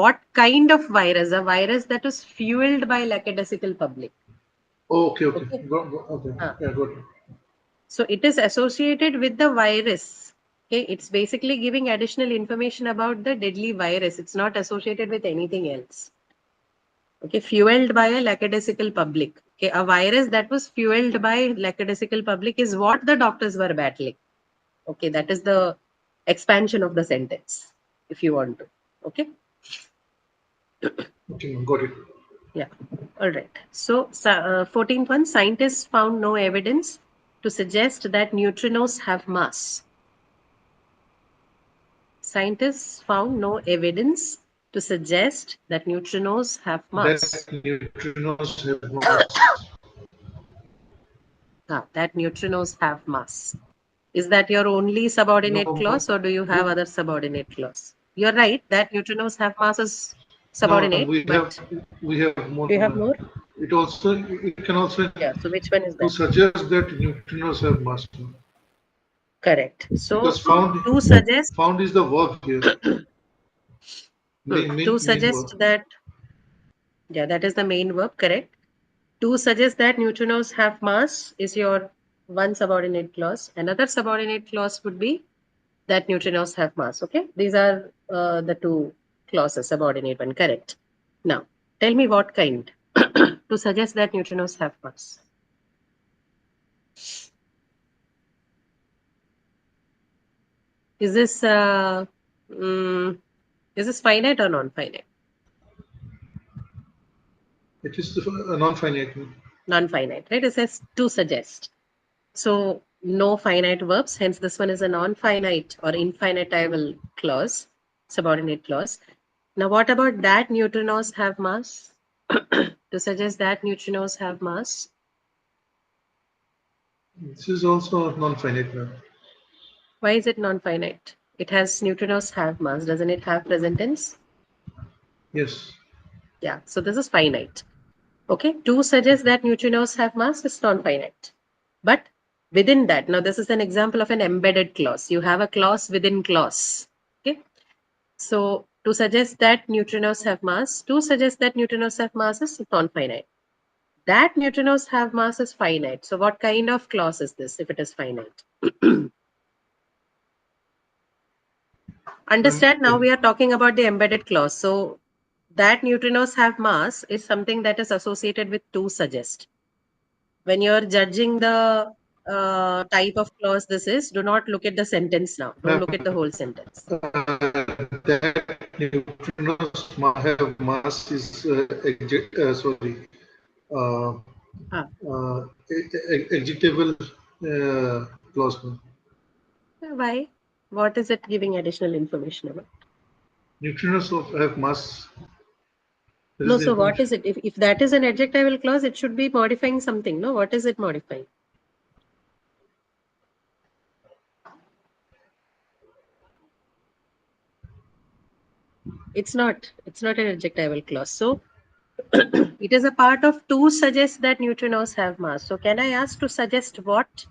what kind of virus? A virus that is fueled by lackadaisical public. Oh, okay. Okay. Okay. Huh. Yeah, got it. So it is associated with the virus. Okay. It's basically giving additional information about the deadly virus. It's not associated with anything else. Okay. Fueled by a lackadaisical public. Okay. A virus that was fueled by lackadaisical public is what the doctors were battling. Okay. That is the expansion of the sentence, if you want to. Okay. Okay, ma'am, got it. Yeah. All right. So, 14th one, scientists found no evidence to suggest that neutrinos have mass. Scientists found no evidence to suggest that neutrinos have mass. That neutrinos have mass. That neutrinos have mass. Is that your only subordinate No, clause, or do you have we, other subordinate clause? You're right that neutrinos have mass is no, subordinate, but we have more. do you have more? It can also Yeah. So which one is to that? suggest that neutrinos have mass Correct. because So to found is the verb here, to main verb. suggest that, yeah, that is the main verb, correct. To suggest that neutrinos have mass is your one subordinate clause. Another subordinate clause would be that neutrinos have mass. Okay, these are the two clauses, subordinate one, correct. Now, tell me what kind to suggest that neutrinos have mass. Is this mm, is this finite or non-finite? It is the non-finite. Non-finite, right? It says to suggest. So no finite verbs, hence this one is a non-finite or infinitival clause, subordinate clause. Now what about that neutrinos have mass? To suggest that neutrinos have mass. This is also non-finite. Why is it non-finite? It has neutrinos have mass. Doesn't it have present tense? Yes. Yeah, so this is finite. Okay, to suggest that neutrinos have mass is non-finite. But within that, now this is an example of an embedded clause. You have a clause within clause. Okay. So to suggest that neutrinos have mass, to suggest that neutrinos have mass is non-finite. That neutrinos have mass is finite. So what kind of clause is this if it is finite? Understand, now we are talking about the embedded clause. So that neutrinos have mass is something that is associated with to suggest. When you're judging the type of clause this is, do not look at the sentence now. Don't look at the whole sentence. That neutrinos have mass is sorry, uh, Ah. adjectival clause. Why? What is it giving additional information about? Neutrinos have mass. That No, is the so what is information. it? If that is an adjectival clause, it should be modifying something. No, what is it modifying? It's not. It's not an adjectival clause. So it is a part of to suggest that neutrinos have mass. So can I ask to suggest what?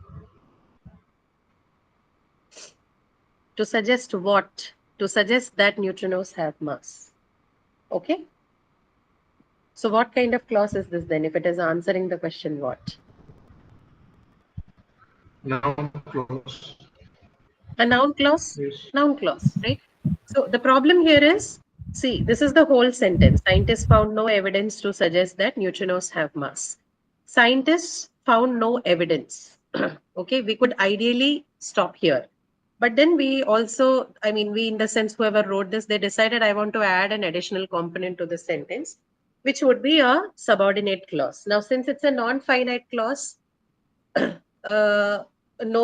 To suggest what? To suggest that neutrinos have mass. Okay. So what kind of clause is this then? If it is answering the question what? Noun clause. A noun clause? Yes. Noun clause, right? So the problem here is, see, this is the whole sentence. Scientists found no evidence to suggest that neutrinos have mass. Scientists found no evidence. Okay, we could ideally stop here. But then we also, I mean, we in the sense, whoever wrote this, they decided I want to add an additional component to the sentence, which would be a subordinate clause. Now, since it's a non-finite clause, no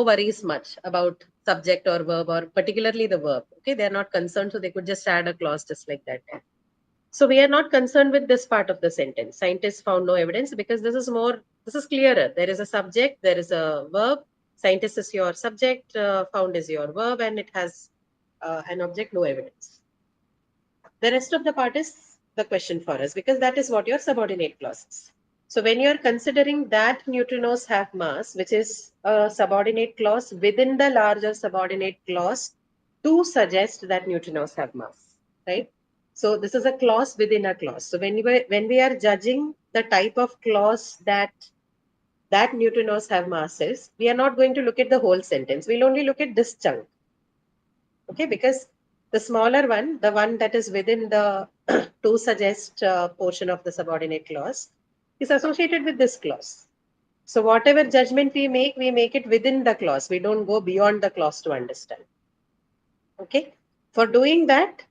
worries much about subject or verb, or particularly the verb. Okay, they're not concerned, so they could just add a clause just like that. So we are not concerned with this part of the sentence. Scientists found no evidence, because this is clearer. There is a subject, there is a verb. Scientist is your subject, found is your verb, and it has an object, no evidence. The rest of the part is the question for us, because that is what your subordinate clause is. So when you're considering that neutrinos have mass, which is a subordinate clause within the larger subordinate clause to suggest that neutrinos have mass, right? So this is a clause within a clause. So when we are judging the type of clause that neutrinos have masses, we are not going to look at the whole sentence. We'll only look at this chunk. Okay, because the smaller one, the one that is within the to suggest portion of the subordinate clause, is associated with this clause. So whatever judgment we make it within the clause. We don't go beyond the clause to understand. Okay. For doing that,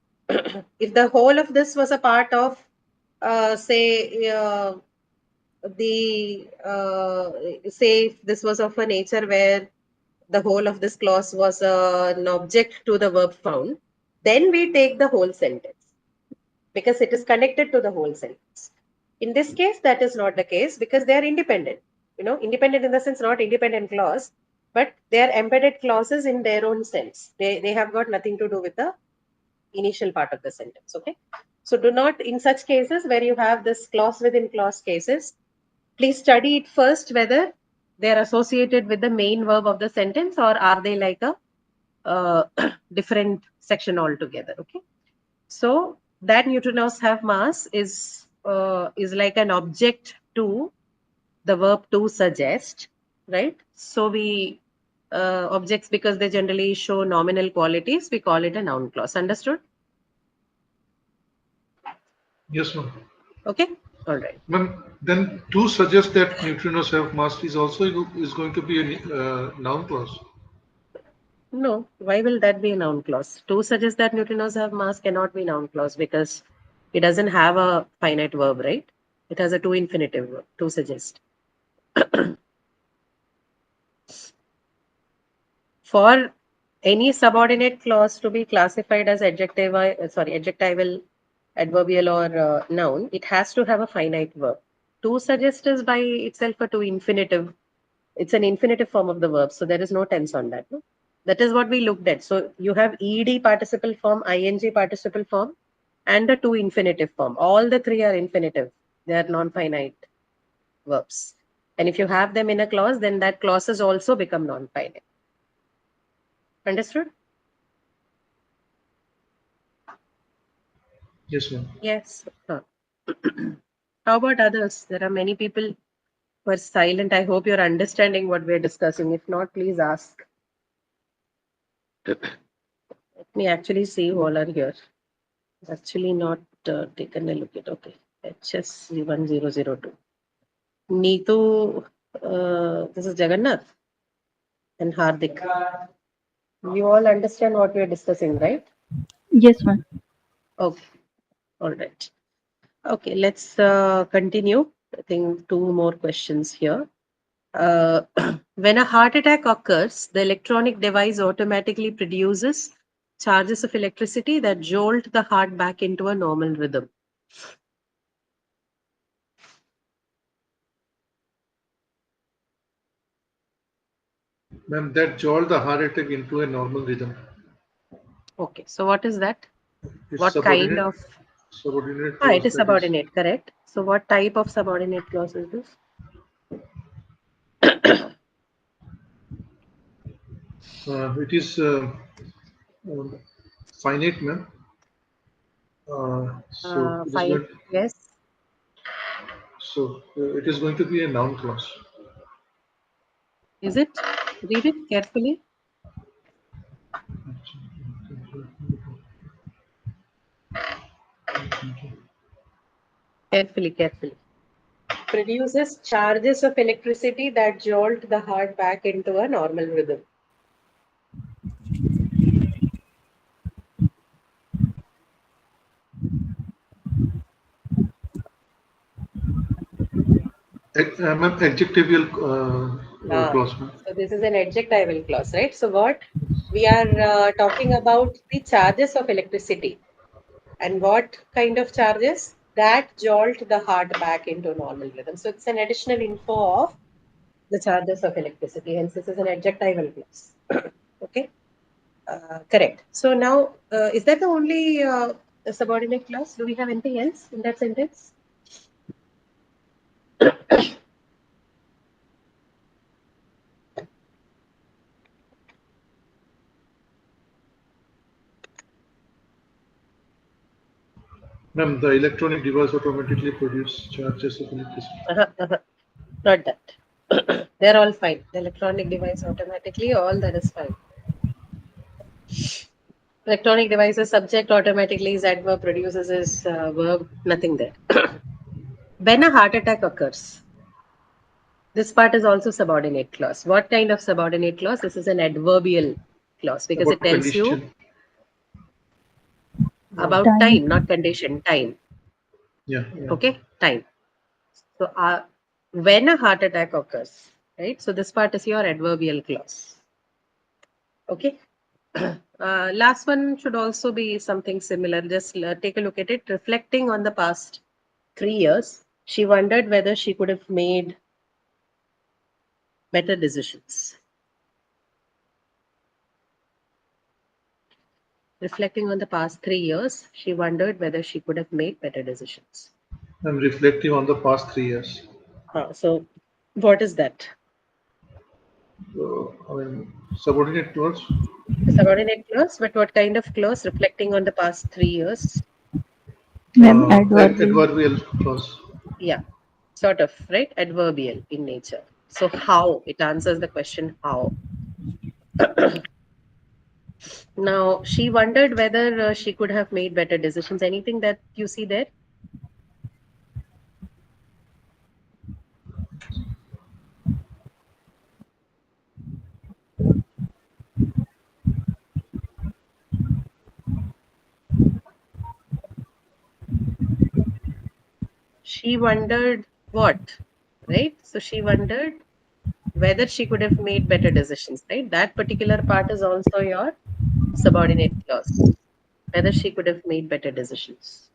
if the whole of this was a part of, say, say if this was of a nature where the whole of this clause was an object to the verb found, then we take the whole sentence because it is connected to the whole sentence. In this case, that is not the case because they are independent. Independent in the sense not independent clause, but they are embedded clauses in their own sense. They have got nothing to do with the initial part of the sentence. Okay. So do not, in such cases where you have this clause within clause cases, please study it first whether they are associated with the main verb of the sentence or are they like a different section altogether. Okay. So that neutrinos have mass is like an object to the verb to suggest, right? So we objects, because they generally show nominal qualities, we call it a noun clause. Understood? Yes, ma'am. Okay. All right. Ma'am, then to suggest that neutrinos have mass is also going to be a noun clause. No, why will that be a noun clause? To suggest that neutrinos have mass cannot be noun clause because it doesn't have a finite verb, right? It has a to infinitive verb, to suggest. For any subordinate clause to be classified as adjectival, adverbial, or noun, it has to have a finite verb. To suggest is by itself a to infinitive. It's an infinitive form of the verb, so there is no tense on that. No? That is what we looked at. So you have ed participle form, ing participle form, and the to infinitive form. All the three are infinitive. They are non-finite verbs. And if you have them in a clause, then that clauses also become non-finite. Understood? Yes, ma'am. Yes. How about others? There are many people who are silent. I hope you're understanding what we're discussing. If not, please ask. Let me actually see who all are here. Actually not taken a look at. Okay. HS1002. Neetu, this is Jagannath and Hardik. You all understand what we are discussing, right? Yes, ma'am. Okay. All right. Okay, let's continue. I think 2 more questions here. When a heart attack occurs, the electronic device automatically produces charges of electricity that jolt the heart back into a normal rhythm. Ma'am, that jolt the heart attack into a normal rhythm. Okay, so what is that? It's What kind of? subordinate Ah, it clause, is that is, subordinate, correct. So what type of subordinate clause is this? it is finite, ma'am. So it is Fine. going. Yes. So it is going to be a noun clause. Is it? Read it carefully. Carefully. Produces charges of electricity that jolt the heart back into a normal rhythm. Ma'am, adjectival Ah, clause, ma'am. so this is an adjectival clause, right? So what we are talking about the charges of electricity. And what kind of charges? That jolt the heart back into normal rhythm. So it's an additional info of the charges of electricity. Hence, this is an adjectival clause. Okay, correct. So now, is that the only subordinate clause? Do we have anything else in that sentence? Ma'am, the electronic device automatically produce charges of electricity. Not that. They're all fine. The electronic device automatically, all that is fine. Electronic devices subject automatically is adverb, produces is verb, nothing there. When a heart attack occurs, this part is also subordinate clause. What kind of subordinate clause? This is an adverbial clause because it About tells you condition. about Time. time, not condition, time. Yeah. Okay, time. So when a heart attack occurs, right? So this part is your adverbial clause. Okay. Last one should also be something similar. Just take a look at it. Reflecting on the past 3 years, she wondered whether she could have made better decisions. Reflecting on the past 3 years, she wondered whether she could have made better decisions. I'm reflecting on the past 3 years. So, what is that? I mean, subordinate clause. A subordinate clause, but what kind of clause? Reflecting on the past 3 years. Ma'am, adverbial. Adverbial clause. Yeah, sort of, right? Adverbial in nature. So, how? It answers the question how. Now, she wondered whether she could have made better decisions. Anything that you see there? She wondered what, right? So, she wondered whether she could have made better decisions, right? That particular part is also your subordinate clause. Whether she could have made better decisions.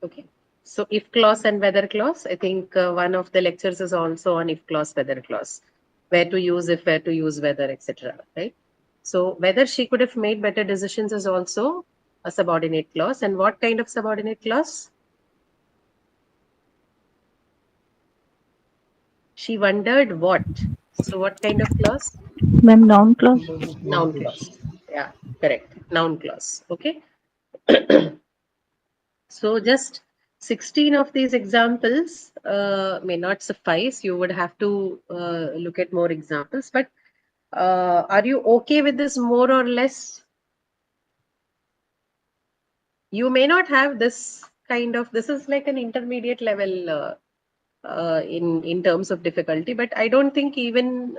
Okay. So if clause and whether clause, I think one of the lectures is also on if clause, whether clause, where to use if, where to use whether, etc. Right. So whether she could have made better decisions is also a subordinate clause. And what kind of subordinate clause? She wondered what. So what kind of clause? Ma'am, noun clause. Noun clause. Yeah, correct. Noun clause. Okay. So just 16 of these examples may not suffice. You would have to look at more examples. But are you okay with this more or less? You may not have this kind of, this is like an intermediate level in terms of difficulty, but I don't think even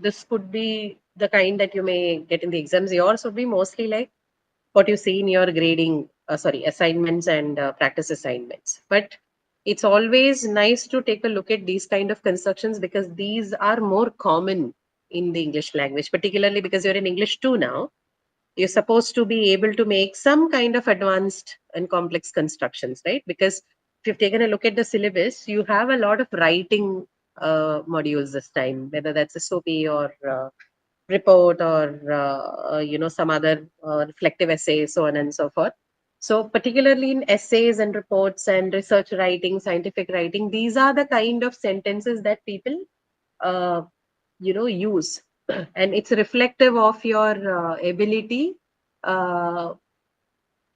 this could be the kind that you may get in the exams. Yours would be mostly like what you see in your grading, assignments and practice assignments. But it's always nice to take a look at these kind of constructions because these are more common in the English language, particularly because you're in English 2 now. You're supposed to be able to make some kind of advanced and complex constructions, right? Because if you've taken a look at the syllabus, you have a lot of writing modules this time, whether that's a SOAP or report or some other reflective essay, so on and so forth. So particularly in essays and reports and research writing, scientific writing, these are the kind of sentences that people use, and it's reflective of your ability uh,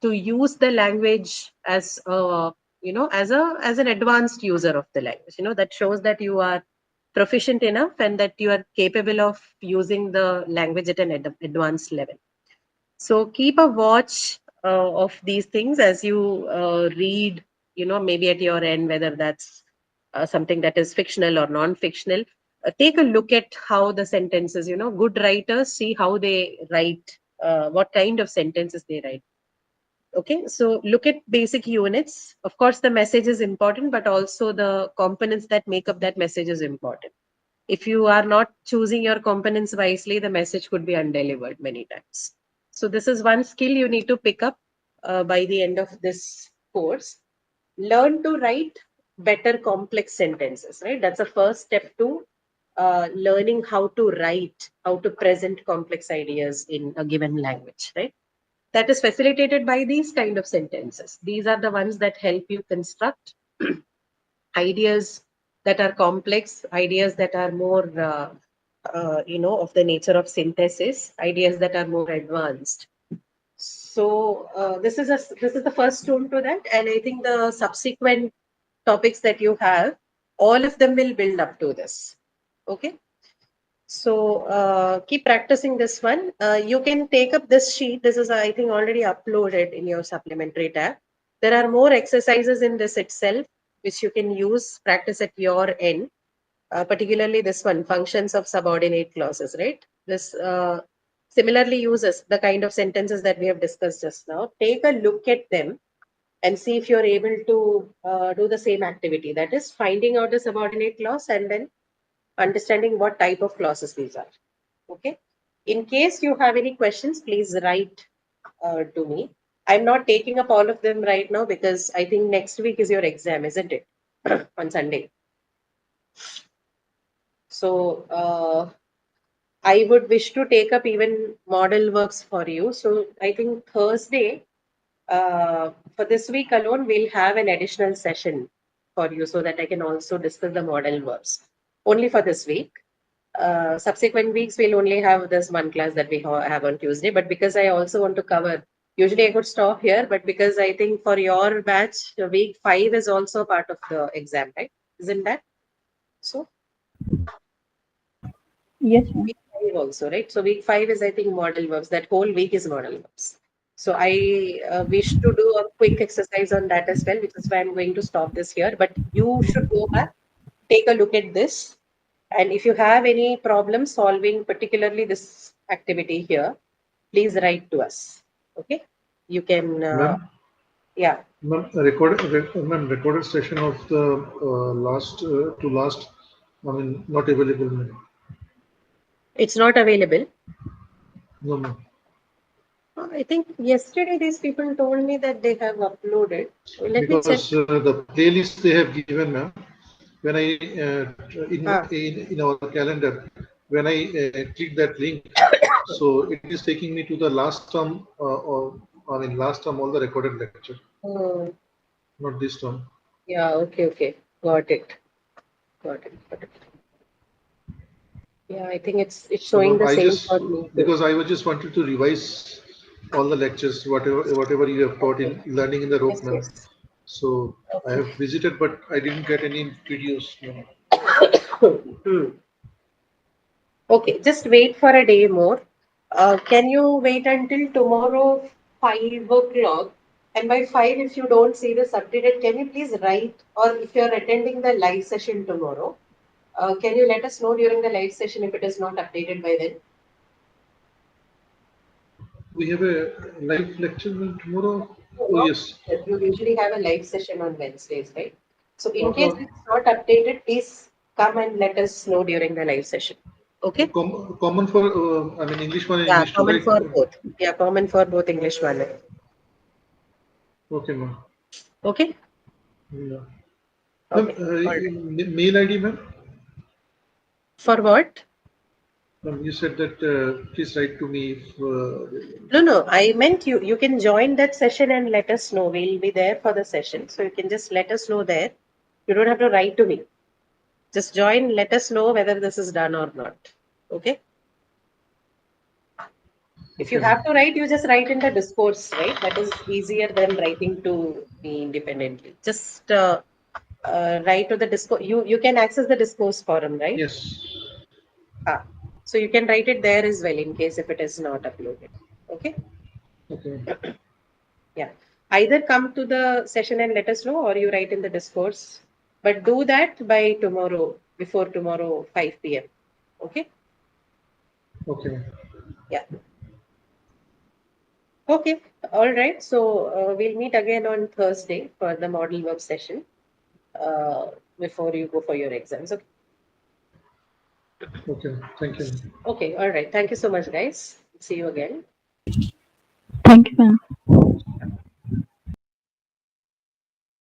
to use the language as a, as an advanced user of the language. That shows that you are proficient enough and that you are capable of using the language at an advanced level. So keep a watch of these things as you read, maybe at your end, whether that's something that is fictional or non-fictional. Take a look at how the sentences, good writers see how they write, what kind of sentences they write. Okay, so look at basic units. Of course, the message is important, but also the components that make up that message is important. If you are not choosing your components wisely, the message could be undelivered many times. So this is one skill you need to pick up by the end of this course. Learn to write better complex sentences, right? That's the first step to learning how to write, how to present complex ideas in a given language, right? That is facilitated by these kind of sentences. These are the ones that help you construct ideas that are complex, ideas that are more, of the nature of synthesis, ideas that are more advanced. So this is the first tool to that, and I think the subsequent topics that you have, all of them will build up to this. Okay. So keep practicing this one. You can take up this sheet. This is, I think, already uploaded in your supplementary tab. There are more exercises in this itself, which you can use, practice at your end. Particularly this one, functions of subordinate clauses, right? This similarly uses the kind of sentences that we have discussed just now. Take a look at them and see if you're able to do the same activity. That is finding out the subordinate clause and then understanding what type of clauses these are. Okay. In case you have any questions, please write to me. I'm not taking up all of them right now because I think next week is your exam, isn't it? On Sunday. So I would wish to take up even model works for you. So I think Thursday, for this week alone, we'll have an additional session for you so that I can also discuss the model verbs only for this week. Subsequent weeks, we'll only have this one class that we have on Tuesday. But because I also want to cover, usually I could stop here, but because I think for your batch, week 5 is also part of the exam, right? Isn't that so? Yes, ma'am. Week 5 also, right? So week 5 is, I think, model verbs. That whole week is model verbs. So I wish to do a quick exercise on that as well, which is why I'm going to stop this here. But you should go back, take a look at this. And if you have any problem solving, particularly this activity here, please write to us. Okay? You can, Ma'am, yeah. ma'am, recorded session of the last to last, I mean, not available, ma'am. It's not available. No, ma'am. I think yesterday these people told me that they have uploaded. Let me check. Because the playlist they have given, ma'am, when I in our calendar, when I click that link, so it is taking me to the last term or I mean last term all the recorded lecture, Oh, not this term. yeah, okay. Got it. Got it. Yeah, I think it's So showing ma'am, the I same just for me too. because I was just wanted to revise all the lectures, whatever you have taught Okay. in learning in the rope, Yes, ma'am. yes. So I Okay. have visited, but I didn't get any videos, ma'am. Hmm. Okay, just wait for a day more. Can you wait until tomorrow, 5 o'clock? And by 5, if you don't see this updated, can you please write? Or if you're attending the live session tomorrow, can you let us know during the live session if it is not updated by then? We have a live lecture tomorrow. No, Oh not yes. you usually have a live session on Wednesdays, right? So in case Okay. it's not updated, please come and let us know during the live session. Okay? Common for I mean English one and Yeah, English two, common right? for both. Yeah, common for both English one. Okay, ma'am. Okay? Yeah. Ma'am, Okay. All right. mail ID, ma'am. For what? You said that please write to me if, No. I meant you. You can join that session and let us know. We'll be there for the session. So you can just let us know there. You don't have to write to me. Just join, let us know whether this is done or not. Okay? If you Okay. have to write, you just write in the discourse, right? That is easier than writing to me independently. Just write to the discourse. You can access the discourse forum, right? Yes. Ah, so you can write it there as well in case if it is not uploaded. Okay. Okay. Yeah. Either come to the session and let us know, or you write in the discourse. But do that by tomorrow, before tomorrow 5 p.m. Okay. Okay. Yeah. Okay. All right. So we'll meet again on Thursday for the model verb session before you go for your exams. Okay. Okay. Thank you. Okay. All right. Thank you so much, guys. See you again. Thank you, ma'am.